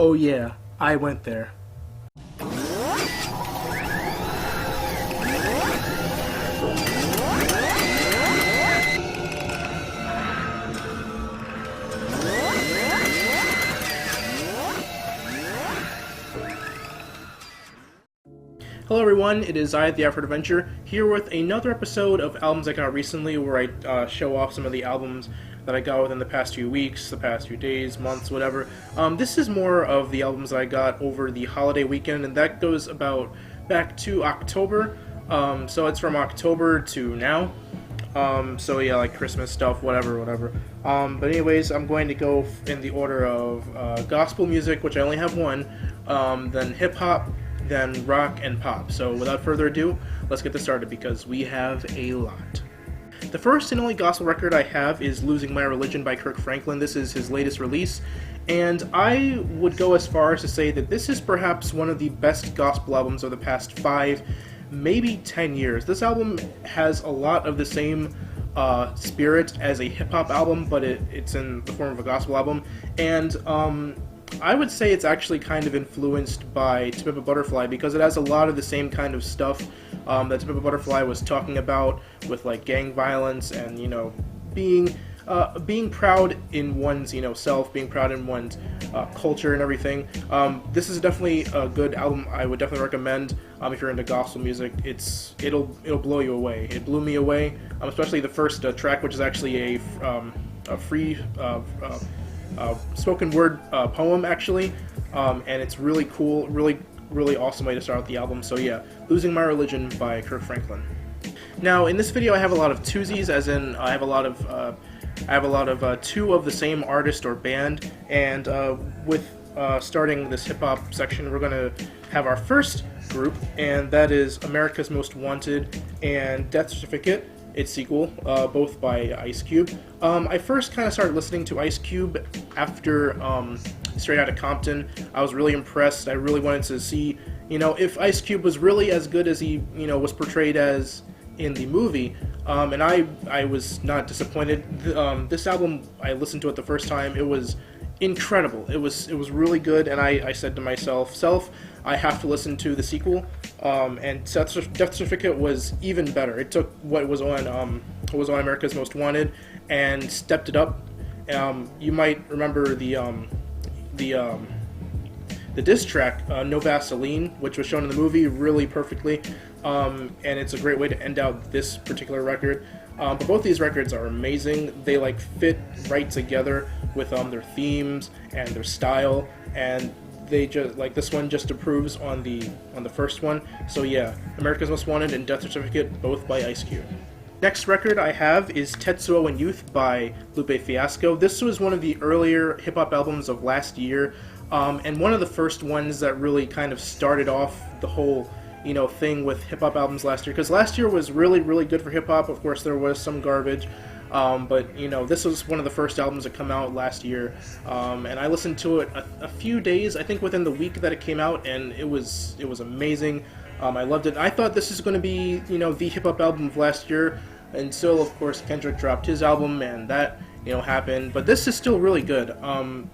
Oh yeah, I went there. Hello everyone, it is I, the Alfred Adventure, here with another episode of albums I got recently, where I show off some of the albums that I got within the past few weeks, the past few days, months, whatever. This is more of the albums that I got over the holiday weekend, and that goes about back to October. So it's from October to now. So yeah, like Christmas stuff, whatever. But anyways, I'm going to go in the order of gospel music, which I only have one, then hip-hop, then rock and pop. So without further ado, let's get this started because we have a lot. The first and only gospel record I have is Losing My Religion by Kirk Franklin. This is his latest release, and I would go as far as to say that this is perhaps one of the best gospel albums of the past 5, maybe 10 years. This album has a lot of the same spirit as a hip-hop album, but it's in the form of a gospel album, and I would say it's actually kind of influenced by To Pimp a Butterfly because it has a lot of the same kind of stuff that To Pimp a Butterfly was talking about with like gang violence and, you know, being proud in one's, you know, self, being proud in one's culture and everything. This is definitely a good album. I would definitely recommend if you're into gospel music. It'll blow you away. It blew me away, especially the first track, which is actually a free spoken word poem actually, and it's really cool, really awesome way to start out the album. So yeah, Losing My Religion by Kirk Franklin. Now in this video I have a lot of twosies, as in I have a lot of two of the same artist or band, and with starting this hip-hop section, we're going to have our first group, and that is America's Most Wanted and Death Certificate, its sequel, both by Ice Cube. I first kind of started listening to Ice Cube after Straight Outta Compton. I was really impressed. I really wanted to see, you know, if Ice Cube was really as good as he, you know, was portrayed as in the movie. And I was not disappointed. This album, I listened to it the first time. It was incredible. It was really good, and I said to myself, I have to listen to the sequel. And Death Certificate was even better. It took what was on America's Most Wanted and stepped it up. You might remember the diss track, No Vaseline, which was shown in the movie really perfectly, and it's a great way to end out this particular record. But both these records are amazing. They like fit right together with their themes and their style, and they just like this one just improves on the first one. So yeah, America's Most Wanted and Death Certificate, both by Ice Cube. Next record I have is Tetsuo and Youth by Lupe Fiasco. This was one of the earlier hip-hop albums of last year, and one of the first ones that really kind of started off the whole, you know, thing with hip-hop albums last year, because last year was really good for hip-hop. Of course there was some garbage, but you know, this was one of the first albums that come out last year, and I listened to it a few days, I think within the week that it came out, and it was amazing. I loved it. I thought this is going to be, you know, the hip-hop album of last year, until of course Kendrick dropped his album and that, you know, happened. But this is still really good.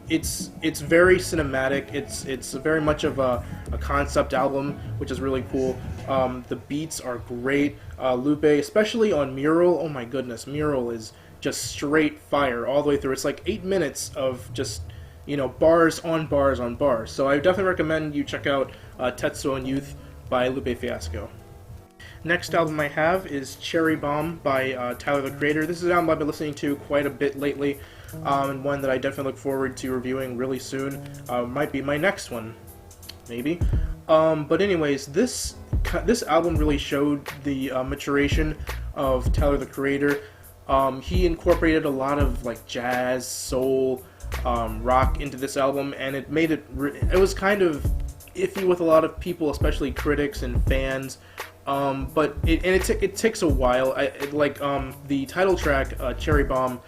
It's very cinematic. It's very much of a concept album, which is really cool. The beats are great. Lupe, especially on Mural, oh my goodness, Mural is just straight fire all the way through. It's like 8 minutes of just, you know, bars on bars on bars. So I definitely recommend you check out Tetsuo and Youth by Lupe Fiasco. Next album I have is Cherry Bomb by Tyler, the Creator. This is an album I've been listening to quite a bit lately, and one that I definitely look forward to reviewing really soon. Might be my next one, maybe. But anyways, this album really showed the maturation of Tyler, the Creator. He incorporated a lot of like jazz, soul, rock into this album, and it made it was kind of iffy with a lot of people, especially critics and fans. But it takes a while. The title track, Cherry Bomb,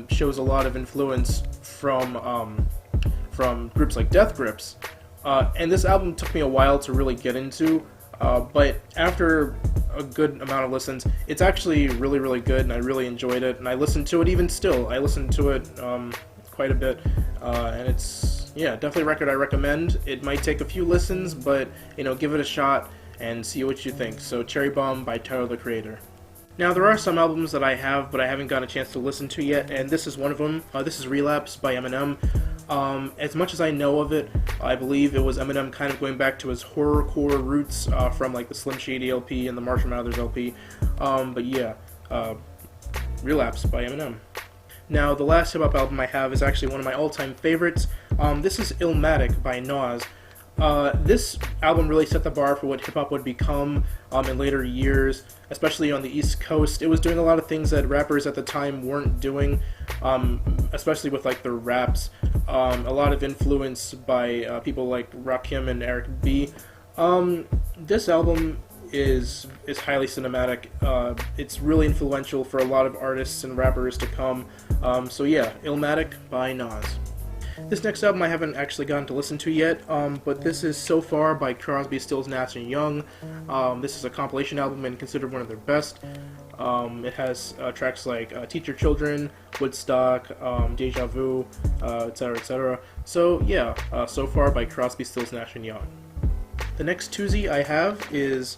shows a lot of influence from groups like Death Grips, and this album took me a while to really get into. But after a good amount of listens, it's actually really good, and I really enjoyed it. And I listen to it even still. I listen to it quite a bit, and it's yeah, definitely a record I recommend. It might take a few listens, but give it a shot and see what you think. So Cherry Bomb by Tyler the Creator. Now, there are some albums that I have, but I haven't gotten a chance to listen to yet, and this is one of them. This is Relapse by Eminem. As much as I know of it, I believe it was Eminem kind of going back to his horrorcore roots from like the Slim Shady LP and the Marshall Mathers LP. But yeah, Relapse by Eminem. Now, the last hip-hop album I have is actually one of my all-time favorites. This is Illmatic by Nas. This album really set the bar for what hip-hop would become in later years, especially on the East Coast. It was doing a lot of things that rappers at the time weren't doing, especially with like their raps. A lot of influence by people like Rakim and Eric B. This album is highly cinematic. It's really influential for a lot of artists and rappers to come. So yeah, Illmatic by Nas. This next album I haven't actually gotten to listen to yet, but this is So Far by Crosby, Stills, Nash & Young. This is a compilation album and considered one of their best. It has tracks like Teach Your Children, Woodstock, Deja Vu, etc., etc. So yeah, So Far by Crosby, Stills, Nash & Young. The next twosie I have is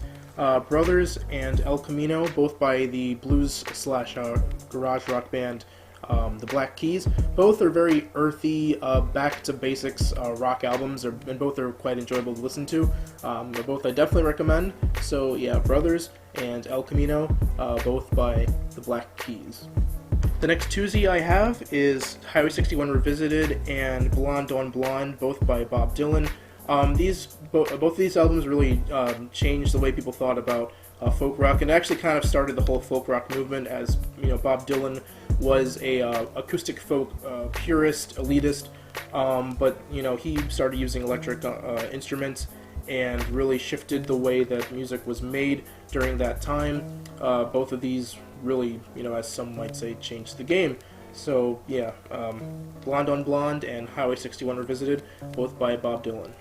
Brothers and El Camino, both by the blues / garage rock band the Black Keys. Both are very earthy, back to basics rock albums, and both are quite enjoyable to listen to. They're both I definitely recommend. So yeah, Brothers and El Camino, both by the Black Keys. The next twosie I have is Highway 61 Revisited and Blonde on Blonde, both by Bob Dylan. Both of these albums really changed the way people thought about folk rock, and actually kind of started the whole folk rock movement, as Bob Dylan was a acoustic folk purist, elitist, but he started using electric instruments and really shifted the way that music was made during that time. Both of these really, as some might say, changed the game. So yeah, Blonde on Blonde and Highway 61 Revisited, both by Bob Dylan.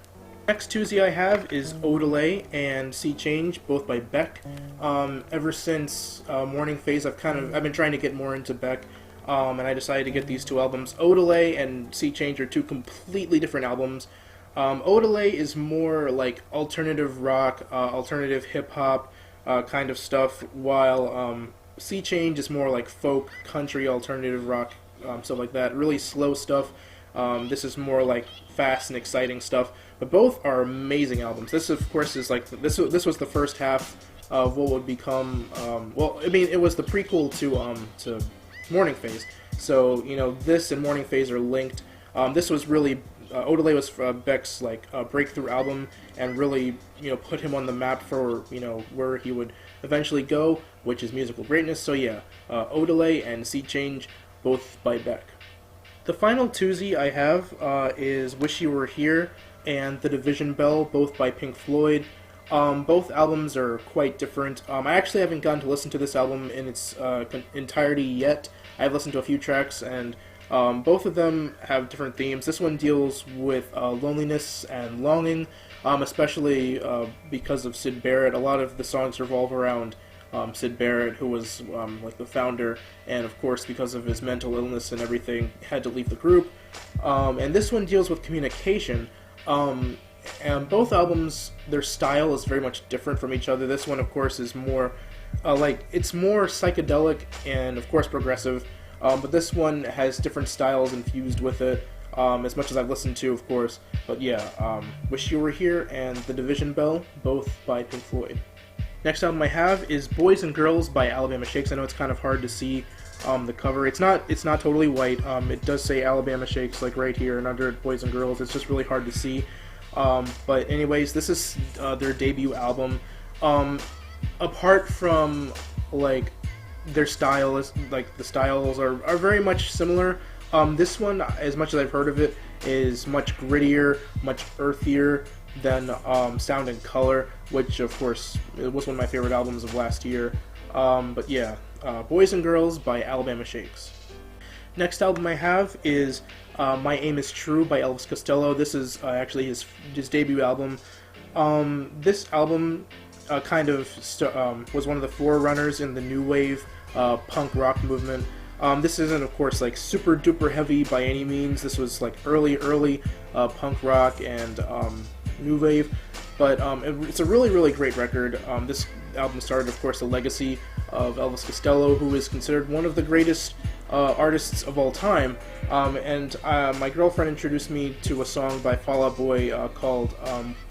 Next twosie I have is Odelay and Sea Change, both by Beck. Ever since Morning Phase, I've been trying to get more into Beck, and I decided to get these two albums. Odelay and Sea Change are two completely different albums. Odelay is more like alternative rock, alternative hip hop kind of stuff, while Sea Change is more like folk, country, alternative rock, stuff like that. Really slow stuff. This is more like fast and exciting stuff, but both are amazing albums. This, of course, is like this was the first half of what would become. It was the prequel to Morning Phase. So this and Morning Phase are linked. This was really Odelay was Beck's breakthrough album, and really put him on the map for where he would eventually go, which is musical greatness. So yeah, Odelay and Sea Change, both by Beck. The final twosie I have is Wish You Were Here and The Division Bell, both by Pink Floyd. Both albums are quite different. I actually haven't gotten to listen to this album in its entirety yet. I've listened to a few tracks, and both of them have different themes. This one deals with loneliness and longing, especially because of Syd Barrett. A lot of the songs revolve around Syd Barrett, who was the founder, and of course because of his mental illness and everything, had to leave the group. And this one deals with communication. And both albums, their style is very much different from each other. This one, of course, is more it's more psychedelic and of course progressive, but this one has different styles infused with it, as much as I've listened to, of course. But yeah, Wish You Were Here and The Division Bell, both by Pink Floyd. Next album I have is Boys and Girls by Alabama Shakes. I know it's kind of hard to see the cover. It's not totally white. It does say Alabama Shakes right here, and under it Boys and Girls. It's just really hard to see. But anyways, this is their debut album. Apart from their style, the styles are very much similar. This one, as much as I've heard of it, is much grittier, much earthier than Sound and Color, which of course it was one of my favorite albums of last year. But yeah, Boys and Girls by Alabama Shakes. Next album I have is My Aim Is True by Elvis Costello. This is actually his debut album. This album was one of the forerunners in the new wave punk rock movement. This isn't, of course, like super duper heavy by any means. This was like early punk rock and new wave, but it's a really great record. This album started, of course, the legacy of Elvis Costello, who is considered one of the greatest artists of all time. And my girlfriend introduced me to a song by Fall Out Boy called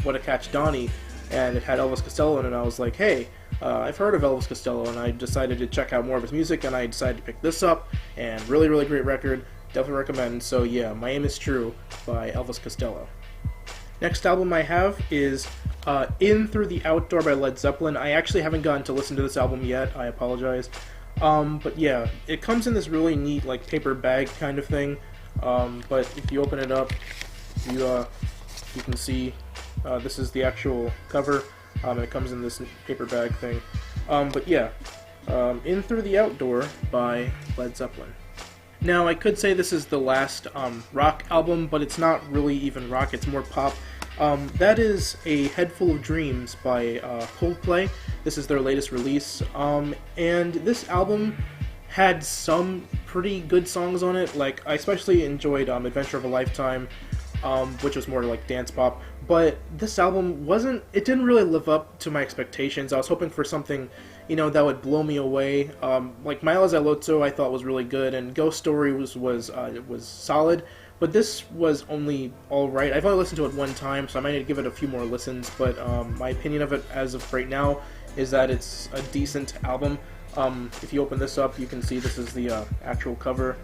What a Catch Donnie, and it had Elvis Costello in it, and I was like, hey, I've heard of Elvis Costello, and I decided to check out more of his music, and I decided to pick this up, and really great record, definitely recommend. So yeah, My Aim Is True by Elvis Costello. Next album I have is In Through the Outdoor by Led Zeppelin. I actually haven't gotten to listen to this album yet, I apologize. But yeah, it comes in this really neat like paper bag kind of thing, but if you open it up, you can see this is the actual cover. And it comes in this paper bag thing. But yeah, In Through the Outdoor by Led Zeppelin. Now, I could say this is the last rock album, but it's not really even rock, it's more pop. That is A Head Full of Dreams by Coldplay. This is their latest release. And this album had some pretty good songs on it. Like, I especially enjoyed Adventure of a Lifetime, which was more like dance pop. But this album didn't really live up to my expectations. I was hoping for something, that would blow me away. Like Miles Alotso I thought was really good, and Ghost Story was solid, but this was only alright. I've only listened to it one time, so I might need to give it a few more listens, but my opinion of it as of right now is that it's a decent album. If you open this up, you can see this is the actual cover,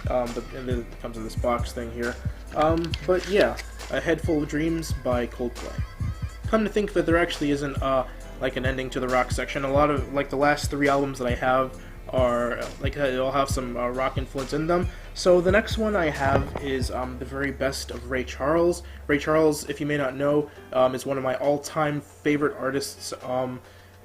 and then it comes in this box thing here. But yeah, A Head Full of Dreams by Coldplay. Come to think that there actually isn't like an ending to the rock section. A lot of like the last 3 albums that I have are like they all have some rock influence in them. So the next one I have is The Very Best of Ray Charles. Ray Charles, if you may not know, is one of my all-time favorite artists.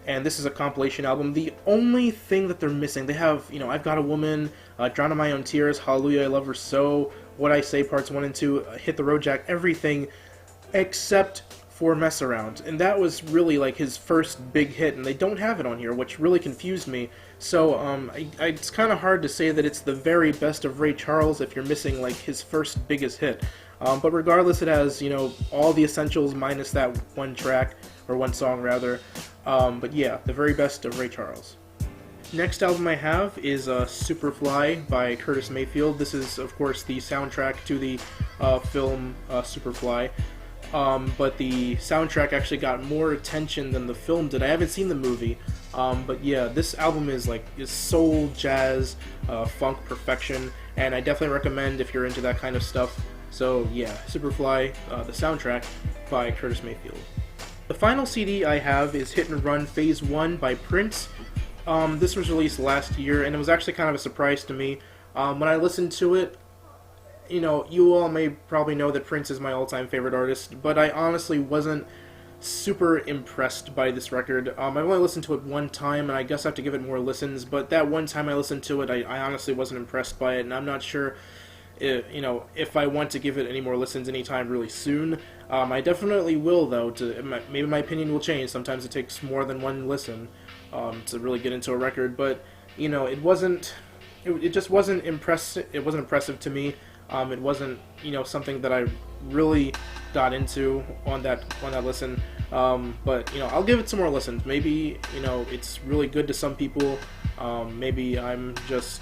And this is a compilation album. The only thing that they're missing, they have, I've Got a Woman, Drown in My Own Tears, Hallelujah, I Love Her So, What I Say Parts 1 and 2, Hit the Road Jack, everything except for Mess Around. And that was really like his first big hit, and they don't have it on here, which really confused me. So it's kind of hard to say that it's the very best of Ray Charles if you're missing like his first biggest hit. But regardless, it has, all the essentials minus that one track, or one song rather. But yeah, The Very Best of Ray Charles. Next album I have is Superfly by Curtis Mayfield. This is, of course, the soundtrack to the film Superfly. But the soundtrack actually got more attention than the film did. I haven't seen the movie, but yeah, this album is soul, jazz, funk perfection, and I definitely recommend if you're into that kind of stuff. So yeah, Superfly, the soundtrack by Curtis Mayfield. The final CD I have is Hit and Run Phase 1 by Prince. This was released last year, and it was actually kind of a surprise to me. When I listened to it, you all may probably know that Prince is my all-time favorite artist, but I honestly wasn't super impressed by this record. I've only listened to it one time, and I guess I have to give it more listens, but that one time I listened to it, I honestly wasn't impressed by it, and I'm not sure if I want to give it any more listens anytime really soon. I definitely will, though. Maybe my opinion will change. Sometimes it takes more than one listen to really get into a record, but it just wasn't impressive. It wasn't impressive to me. It wasn't something that I really got into on that listen. But I'll give it some more listens. Maybe it's really good to some people. Maybe I'm just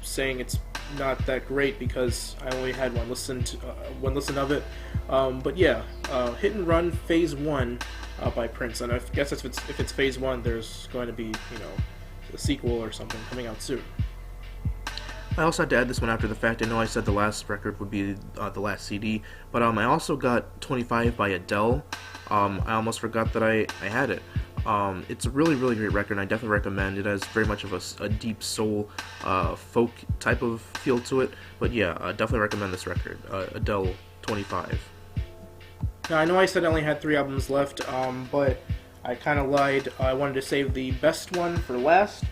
saying it's not that great because I only had one listen of it. But yeah, Hit and Run Phase 1 by Prince, and I guess if it's Phase 1, there's going to be a sequel or something coming out soon. I also had to add this one after the fact. I know I said the last record would be the last CD, but I also got 25 by Adele. I almost forgot that I had it. It's a really great record, and I definitely recommend it. Has very much of a deep soul, folk type of feel to it. But yeah, definitely recommend this record, Adele 25. Now, I know I said I only had 3 albums left, but I kind of lied. I wanted to save the best one for last.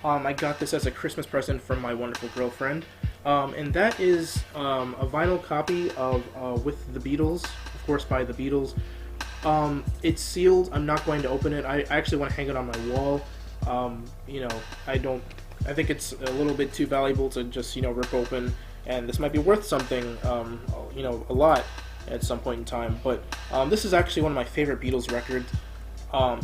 I got this as a Christmas present from my wonderful girlfriend, and that is a vinyl copy of With the Beatles, of course by the Beatles. It's sealed. I'm not going to open it. I actually want to hang it on my wall. I don't I think it's a little bit too valuable to just, you know, rip open, and this might be worth something, you know, a lot at some point in time. But this is actually one of my favorite Beatles records.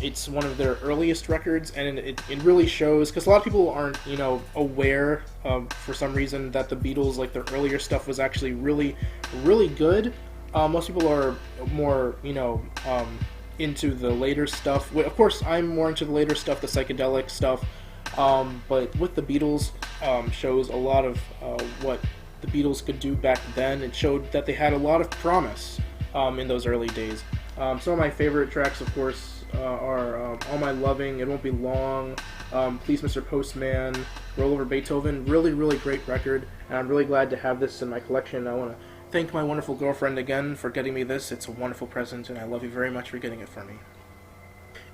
It's one of their earliest records, and it really shows, because a lot of people aren't, you know, aware for some reason that the Beatles, like their earlier stuff, was actually really, really good. Most people are more, you know, into the later stuff. Of course, I'm more into the later stuff, the psychedelic stuff, but with the Beatles, shows a lot of what the Beatles could do back then. It showed that they had a lot of promise in those early days. Some of my favorite tracks, of course, are All My Loving, It Won't Be Long, Please Mr. Postman, Roll Over Beethoven. Really, really great record, and I'm really glad to have this in my collection. I want to thank my wonderful girlfriend again for getting me this. It's a wonderful present, and I love you very much for getting it for me.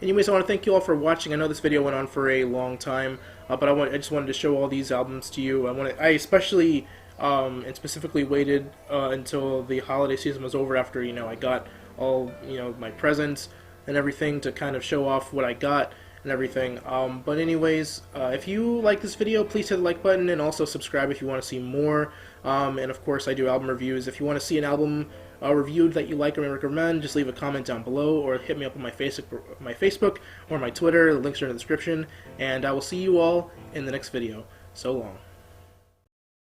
Anyways, I want to thank you all for watching. I know this video went on for a long time, but I just wanted to show all these albums to you. I especially and specifically waited until the holiday season was over, after, you know, I got all, you know, my presents and everything, to kind of show off what I got and everything. But anyways, if you like this video, please hit the like button, and also subscribe if you want to see more. And of course, I do album reviews. If you want to see an album reviewed that you like or recommend, just leave a comment down below, or hit me up on my Facebook or my Twitter. The links are in the description, and I will see you all in the next video. So long.